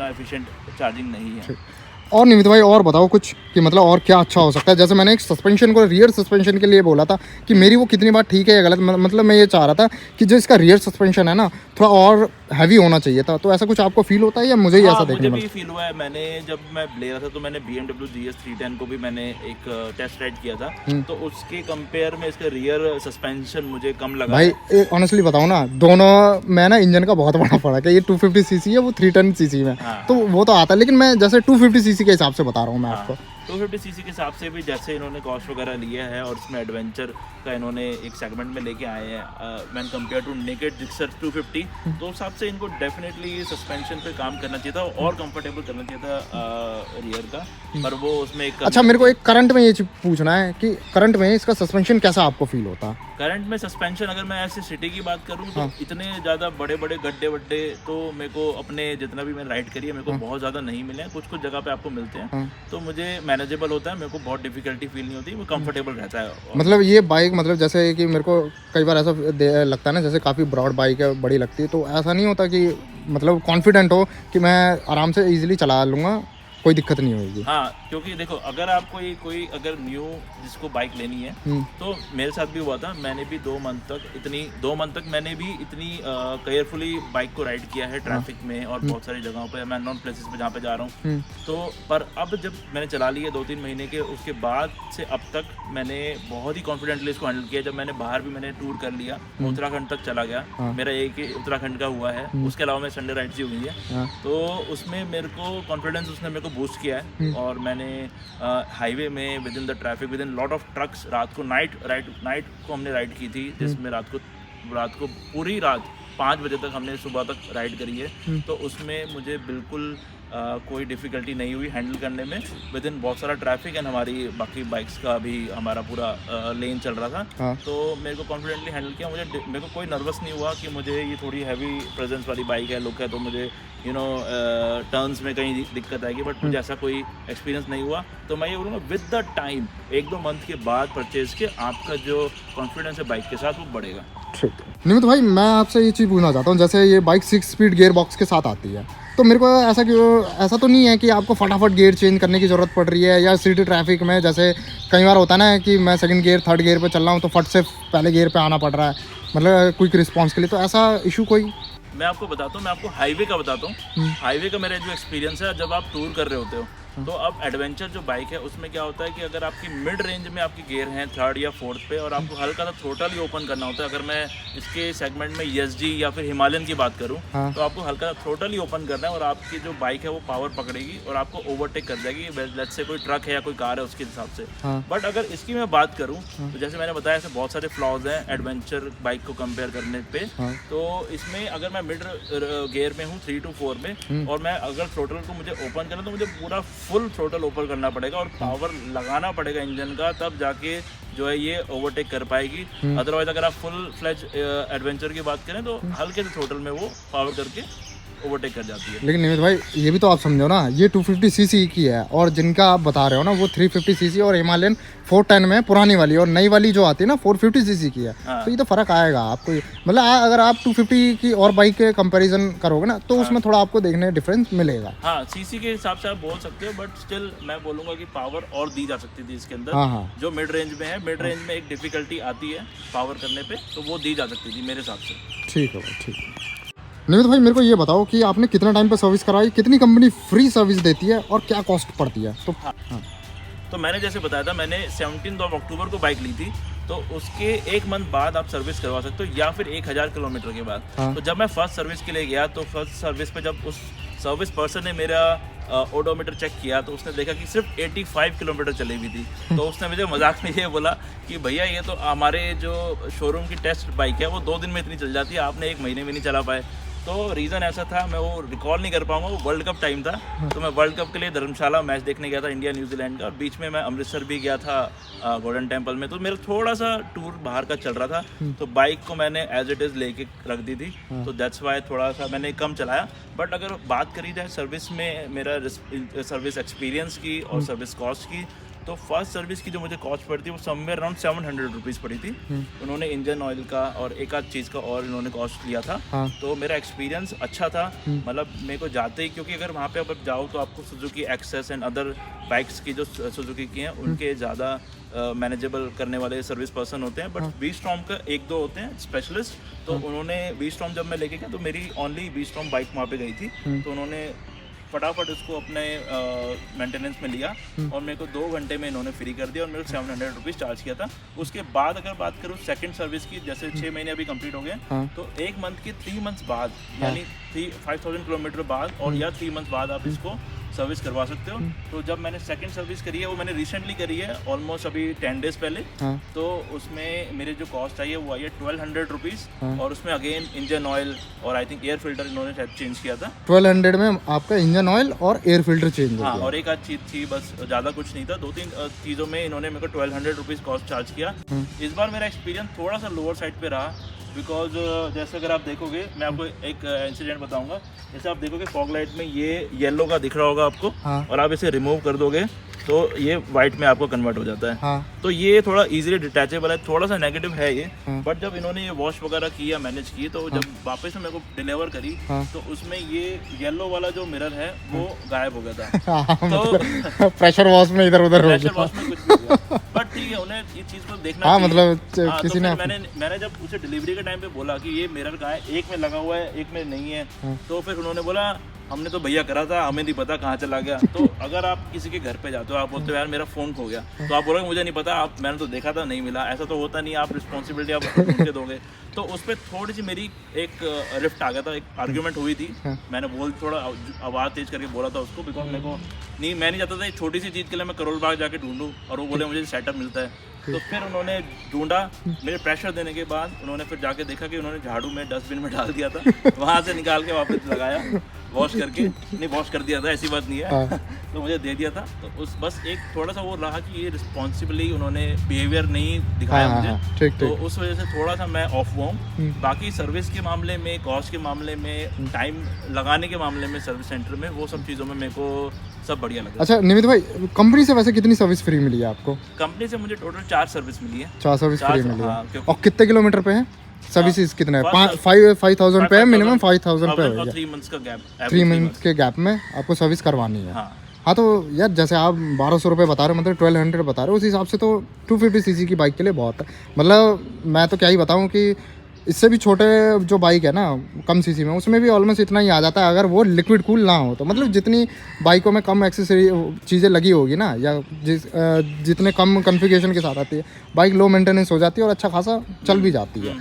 एफिशिएंट चार्जिंग नहीं है। और निमित भाई और बताओ कुछ कि मतलब और क्या अच्छा हो सकता है। जैसे मैंने एक सस्पेंशन को रियर सस्पेंशन के लिए बोला था कि मेरी वो कितनी बार ठीक है या गलत, मतलब मैं ये चाह रहा था कि जो इसका रियर सस्पेंशन है ना थोड़ा और हैवी होना चाहिए था, तो ऐसा कुछ आपको फील होता है या मुझे ही ऐसा देखने मुझे भी फील हुआ है। मैंने जब मैं ले रहा था तो मैंने BMW GS 310 को भी मैंने एक टेस्ट राइड किया था, तो उसके कंपेयर में इसका रियर सस्पेंशन मुझे कम लगा। भाई ऑनेस्टली बताऊं ना, दोनों में ना इंजन का बहुत बड़ा फर्क है। ये 250 सीसी है, वो 310 सीसी में, तो वो तो आता है, लेकिन मैं जैसे 250 सीसी के हिसाब से बता रहा हूँ मैं आपको, 250 सीसी के हिसाब से भी जैसे इन्होंने कॉस्ट वगैरह लिया है और इसमें एडवेंचर का इन्होंने एक सेगमेंट में लेके आए हैं when compare to naked Gixxer 250, तो उस हिसाब से इनको डेफिनेटली सस्पेंशन पे काम करना चाहिए था और कंफर्टेबल करना चाहिए था रियर का, पर वो उसमें एक अच्छा मेरे को एक करंट में ये चीज़ पूछना है कि करंट में इसका सस्पेंशन कैसा आपको फील होता है? करंट में सस्पेंशन अगर मैं ऐसे सिटी की बात करूँ तो इतने ज़्यादा बड़े बड़े गड्ढे वड्डे तो मेरे को अपने जितना भी मैंने राइड करी है मेरे को बहुत ज़्यादा नहीं मिले हैं, कुछ कुछ जगह पे आपको मिलते हैं तो मुझे मैनेजेबल होता है, मेरे को बहुत डिफिकल्टी फील नहीं होती, वो कंफर्टेबल रहता है। मतलब ये बाइक मतलब जैसे कि मेरे को कई बार ऐसा लगता है ना जैसे काफ़ी ब्रॉड बाइक है, बड़ी लगती है, तो ऐसा नहीं होता कि मतलब कॉन्फिडेंट हो कि मैं आराम से इजीली चला लूँगा, कोई दिक्कत नहीं होगी? हाँ, क्योंकि देखो अगर आपको कोई अगर न्यू जिसको बाइक लेनी है तो मेरे साथ भी हुआ था, मैंने भी 2 मंथ तक मैंने भी इतनी केयरफुली बाइक को राइड किया है ट्रैफिक में और बहुत सारी जगहों पे, मैं अननोन प्लेसेस पे जहाँ पे जा रहा हूँ तो, पर अब जब मैंने चला लिया 2-3 महीने के उसके बाद से अब तक मैंने बहुत ही कॉन्फिडेंटली इसको हैंडल किया। जब मैंने बाहर भी मैंने टूर कर लिया, उत्तराखंड तक चला गया, मेरा एक ही उत्तराखंड का हुआ है, उसके अलावा मैं संडे राइड्स ही हुई है, तो उसमें मेरे को कॉन्फिडेंस उसने मेरे को बूस्ट किया है और मैंने हाईवे में with in the traffic with in lot of trucks रात को नाइट को हमने राइड की थी, जिसमें रात को पूरी रात 5 बजे तक हमने सुबह तक राइड करी है, तो उसमें मुझे बिल्कुल कोई डिफ़िकल्टी नहीं हुई हैंडल करने में विद इन बहुत सारा ट्रैफिक एंड हमारी बाकी बाइक्स का भी हमारा पूरा लेन चल रहा था। तो मेरे को कॉन्फिडेंटली हैंडल किया, मेरे को कोई नर्वस नहीं हुआ कि मुझे ये थोड़ी हैवी प्रेजेंस वाली बाइक है, लुक है, तो मुझे टर्न्स में कहीं दिक्कत आएगी, बट मुझे ऐसा कोई एक्सपीरियंस नहीं हुआ। तो मैं ये बोलूँगा विद द टाइम 1-2 मंथ के बाद परचेज़ के आपका जो कॉन्फिडेंस है बाइक के साथ वो बढ़ेगा। ठीक है निमित भाई, मैं आपसे ये चीज़ पूछना चाहता हूँ, जैसे ये बाइक 6 स्पीड गियर बॉक्स के साथ आती है, तो मेरे को ऐसा तो नहीं है कि आपको फटाफट गियर चेंज करने की ज़रूरत पड़ रही है, या सिटी ट्रैफिक में जैसे कई बार होता है ना कि मैं सेकंड गियर थर्ड गियर पे चल रहा हूँ तो फट से पहले गियर पे आना पड़ रहा है, मतलब क्विक रिस्पांस के लिए, तो ऐसा इशू कोई? मैं आपको बताता हूँ, मैं आपको हाईवे का बताता हूँ। हाईवे का मेरा जो एक्सपीरियंस है, जब आप टूर कर रहे होते हो तो अब एडवेंचर जो बाइक है उसमें क्या होता है कि अगर आपकी मिड रेंज में आपकी गियर हैं 3rd या 4th पे और आपको हल्का सा थ्रोटल ही ओपन करना होता है, अगर मैं इसके सेगमेंट में ESG या फिर हिमालयन की बात करूं तो आपको हल्का सा थ्रोटल ही ओपन करना है और आपकी जो बाइक है वो पावर पकड़ेगी और आपको ओवरटेक कर जाएगी, लेट्स से कोई ट्रक है या कोई कार है उसके हिसाब से। बट अगर इसकी मैं बात करूँ तो जैसे मैंने बताया ऐसे बहुत सारे फ्लॉज हैं एडवेंचर बाइक को कंपेयर करने पे, तो इसमें अगर मैं मिड गियर में हूँ 3 to 4 में और मैं अगर थ्रोटल को मुझे ओपन करना तो मुझे पूरा फुल थ्रोटल ओपन करना पड़ेगा और पावर लगाना पड़ेगा इंजन का, तब जाके जो है ये ओवरटेक कर पाएगी। अदरवाइज अगर आप फुल फ्लेज एडवेंचर की बात करें तो हल्के से थ्रोटल में वो पावर करके ओवरटेक कर जाती है। लेकिन निमित भाई ये भी तो आप समझो ना, ये 250 सीसी की है और जिनका आप बता रहे हो ना वो 350 सीसी और हिमालयन 410 में पुरानी वाली, और नई वाली जो आती है ना 450 सीसी की है। तो ये तो फर्क आएगा आपको, मतलब अगर आप 250 की और बाइक के कंपैरिजन करोगे ना तो उसमें थोड़ा आपको देखने डिफरेंस मिलेगा। हाँ, सीसी के हिसाब से आप बोल सकते हो, बट स्टिल मैं बोलूंगा कि पावर और दी जा सकती थी इसके अंदर। जो मिड रेंज में है, मिड रेंज में एक डिफिकल्टी आती है पावर करने पे, तो वो दी जा सकती थी मेरे हिसाब से। ठीक है भाई, ठीक है। निमित भाई मेरे को ये बताओ कि आपने कितना टाइम पे सर्विस कराई, कितनी कंपनी फ्री सर्विस देती है और क्या कॉस्ट पड़ती है? तो तो मैंने जैसे बताया था, मैंने 17 अक्टूबर को बाइक ली थी, तो उसके 1 मंथ बाद आप सर्विस करवा सकते हो या फिर 1000 किलोमीटर के बाद। तो जब मैं फर्स्ट सर्विस के लिए गया तो फर्स्ट सर्विस पे जब उस सर्विस पर्सन ने मेरा ओडोमीटर चेक किया तो उसने देखा कि सिर्फ 85 किलोमीटर चली हुई थी। तो उसने मुझे मजाक में ये बोला कि भैया ये तो हमारे जो शोरूम की टेस्ट बाइक है वो 2 दिन में इतनी चल जाती है, आपने 1 महीने में नहीं चला पाए। तो रीज़न ऐसा था, मैं वो रिकॉल नहीं कर पाऊंगा, वो वर्ल्ड कप टाइम था, तो मैं वर्ल्ड कप के लिए धर्मशाला मैच देखने गया था इंडिया न्यूजीलैंड का, और बीच में मैं अमृतसर भी गया था गोल्डन टेम्पल में, तो मेरा थोड़ा सा टूर बाहर का चल रहा था, तो बाइक को मैंने एज इट इज़ लेके रख दी थी, तो दैट्स वाई थोड़ा सा मैंने कम चलाया। बट अगर बात करी जाए सर्विस में मेरा सर्विस एक्सपीरियंस की और सर्विस कॉस्ट की, तो फर्स्ट सर्विस की जो मुझे कॉस्ट पड़ी थी वो समवेयर अराउंड 700 रुपीज़ पड़ी थी। उन्होंने इंजन ऑयल का और एक आध चीज़ का और इन्होंने कॉस्ट लिया था। तो मेरा एक्सपीरियंस अच्छा था, मतलब मेरे को जाते ही, क्योंकि अगर वहाँ पे अब जाओ तो आपको Suzuki Access and other bikes की जो सुजुकी की हैं उनके ज़्यादा मैनेजेबल करने वाले सर्विस पर्सन होते हैं, बट वी-स्टॉर्म का 1-2 होते हैं स्पेशलिस्ट। तो उन्होंने वी-स्टॉर्म जब मैं लेके गया तो मेरी ओनली वी-स्टॉर्म बाइक वहाँ पे गई थी, तो उन्होंने फटाफट उसको अपने मेंटेनेंस में लिया और मेरे को 2 घंटे में इन्होंने फ्री कर दिया और मेरे को 700 रुपीज़ चार्ज किया था। उसके बाद अगर बात करूँ सेकंड सर्विस की, जैसे 6 महीने अभी कंप्लीट हो गए, तो 1 मंथ के 3 मंथ्स बाद, यानी 5000 किलोमीटर बाद और या 3 मंथ बाद आप इसको सर्विस करवा सकते हो। तो जब मैंने सेकंड सर्विस करी है वो मैंने रिसेंटली करी है, ऑलमोस्ट अभी 10 डेज पहले। हाँ। तो उसमें मेरे जो कॉस्ट आई है वो आई है 1200 रुपीज़। हाँ। और उसमें अगेन इंजन ऑयल और आई थिंक एयर फिल्टर इन्होंने शायद चेंज किया था। 1200 में आपका इंजन ऑयल और एयर फिल्टर चेंज हो हाँ, गया। और एक आध चीज़ थी, बस ज़्यादा कुछ नहीं था। 2-3 चीज़ों में इन्होंने मेरे को 1200 रुपीज़ कॉस्ट चार्ज किया। इस बार मेरा एक्सपीरियंस थोड़ा सा लोअर साइड पे रहा, बिकॉज जैसे अगर आप देखोगे, मैं आपको एक इंसिडेंट बताऊंगा। जैसे आप देखोगे फॉग लाइट में ये येलो का दिख रहा होगा आपको, हाँ। और आप इसे रिमूव कर दोगे तो ये वाइट में आपको कन्वर्ट हो जाता है। हाँ। तो ये थोड़ा इजीली डिटैचेबल है, थोड़ा सा नेगेटिव है ये। हाँ। बट जब इन्होंने ये वॉश वगैरह किया, मैनेज की, तो जब वापस में मेरे को डिलीवर करी, हाँ। तो उसमें ये येलो वाला जो मिरर है वो गायब हो गया था। हाँ, तो मतलब प्रेशर वॉश में इधर उधर हो प्रेशर गया। वॉश में कुछ नहीं हुआ। बट ठीक है, उन्हें ये चीज़ को देखना हाँ, चाहिए। मतलब हाँ, किसी तो ने फिर मैंने जब उसे डिलीवरी के टाइम पे बोला कि ये मिरर कहाँ है, एक में लगा हुआ है, एक में नहीं है, तो फिर उन्होंने बोला हमने तो भैया करा था, हमें नहीं पता कहाँ चला गया। तो अगर आप किसी के घर पे जाते हो, आप बोलते हो यार मेरा फ़ोन खो गया, तो आप बोलोगे मुझे नहीं पता, आप मैंने तो देखा था नहीं मिला। ऐसा तो होता नहीं, आप रिस्पॉन्सिबिलिटी आप ढूंढ के दोगे। तो उस पर थोड़ी सी मेरी एक रिफ्ट आ गया था, एक आर्ग्यूमेंट हुई थी। मैंने थोड़ा आवाज़ तेज करके बोला था उसको, बिकॉज मेरे को नहीं, मैं नहीं चाहता था एक छोटी सी चीज़ के लिए मैं करोल बाग जाके ढूंढूं और वो बोले मुझे सेटअप मिलता है। तो फिर उन्होंने ढूंढा, मेरे प्रेशर देने के बाद उन्होंने फिर जाके देखा कि उन्होंने झाड़ू में डस्टबिन में डाल दिया था। वहाँ से निकाल के वापस लगाया, वॉश करके, नहीं वॉश कर दिया था, ऐसी बात नहीं है। तो मुझे दे दिया था। तो उस बस एक थोड़ा सा वो रहा कि ये रिस्पॉन्सिबली उन्होंने बिहेवियर नहीं दिखाया मुझे। ठीक, तो उस वजह से थोड़ा सा मैं ऑफ हुआ हूँ। बाकी सर्विस के मामले में, कॉस्ट के मामले में, टाइम लगाने के मामले में, सर्विस सेंटर में, वो सब चीज़ों में मेरे को सब बढ़िया लगा। अच्छा निमित भाई, कंपनी से वैसे कितनी सर्विस फ्री मिली है आपको? कंपनी से मुझे टोटल 4 सर्विस मिली है। 4 सर्विस फ्री मिली है। हाँ, और कितने किलोमीटर पे है सर्विसेज? कितने है? 5,000 पे है मिनिमम, 5,000 पे हो गया। 3 मंथ्स का गैप, 3 मंथ के गैप में आपको सर्विस करवानी है। हाँ। हाँ, तो यार जैसे आप 1200 रुपये बता रहे हो, मतलब 1200 बता रहे हो, उस हिसाब से तो 250 सीसी की बाइक के लिए बहुत है। मतलब मैं तो क्या ही बताऊँ कि इससे भी छोटे जो बाइक है ना, कम सीसी में, उसमें भी ऑलमोस्ट इतना ही आ जाता है, अगर वो लिक्विड कूल ना हो तो। मतलब जितनी बाइकों में कम एक्सेसरी चीज़ें लगी होगी ना, या जितने कम कॉन्फ़िगरेशन के साथ आती है बाइक, लो मेंटेनेंस हो जाती है और अच्छा खासा चल भी जाती है।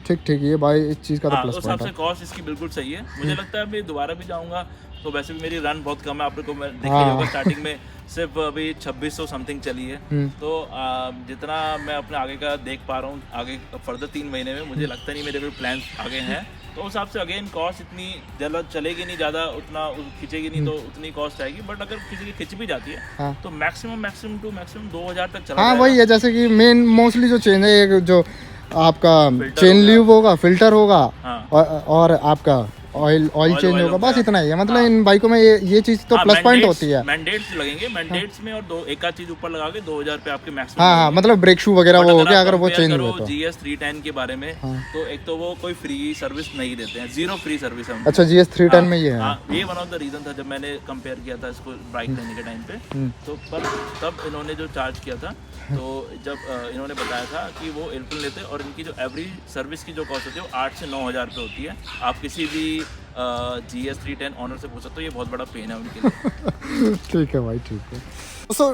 ठीक, ये भाई इस चीज़ का तो प्लस पॉइंट है। कॉस्ट इसकी बिल्कुल सही है। मुझे लगता है मैं दोबारा भी जाऊंगा, तो वैसे भी मेरी रन बहुत कम है, आप लोग को मैं देखा ही होगा, स्टार्टिंग में सिर्फ अभी 2600 समथिंग चली है। तो जितना मैं अपने आगे का देख पा रहा हूँ, आगे फर्दर 3 महीने में मुझे लगता नहीं मेरे कोई प्लान आगे हैं। तो उस हिसाब से अगेन कॉस्ट इतनी ज़्यादा चलेगी नहीं, ज़्यादा उतना खिंचेगी नहीं, तो उतनी कॉस्ट आएगी। बट अगर किसी की खिंच भी जाती है तो मैक्सिमम 2000 तक चला। हाँ, वही है, जैसे कि मेन मोस्टली जो चेंज है, एक जो आपका चेन ल्यूब होगा, फिल्टर होगा, और आपका ऑयल चेंज होगा, बस इतना ही है। मतलब इन बाइकों में ये चीज़ तो प्लस पॉइंट होती है। मैंडेट्स लगेंगे, मैंडेट्स में, और एक आध चीज़ ऊपर लगा के 2000 पे आपके मैक्सिमम। हाँ, मतलब ब्रेक शू वगैरह वो हो गया, अगर वो चेंज हुआ तो। GS 310 के बारे में, तो एक तो वो कोई फ्री सर्विस नहीं देते हैं, 0 फ्री सर्विस है। अच्छा, GS 310 में ये है। ये वन ऑफ द रीजन था जब मैंने कंपेयर किया था इसको बाइक लेने के टाइम पे। तो पर तब इन्होंने जो चार्ज किया था, तो जब इन्होंने बताया था कि वो एयरफोन लेते हैं और इनकी जो एवरी सर्विस की जो कॉस्ट होती है वो 8 से 9000 पे होती है। आप किसी भी GS 310 ऑनर से पूछ सकते हो, ये बहुत बड़ा पेन है उनके लिए। ठीक है भाई, ठीक है। दोस्तों,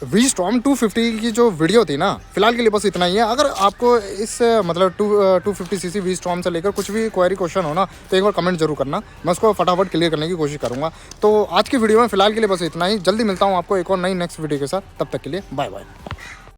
V-Storm 250 की जो वीडियो थी ना, फिलहाल के लिए बस इतना ही है। अगर आपको इस मतलब 250 सीसी V-Storm से लेकर कुछ भी क्वेरी क्वेश्चन हो ना, तो एक बार कमेंट जरूर करना, मैं उसको फटाफट क्लियर करने की कोशिश करूँगा। तो आज की वीडियो में फिलहाल के लिए बस इतना ही। जल्दी मिलता हूँ आपको एक और नई नेक्स्ट वीडियो के साथ, तब तक के लिए बाय बाय।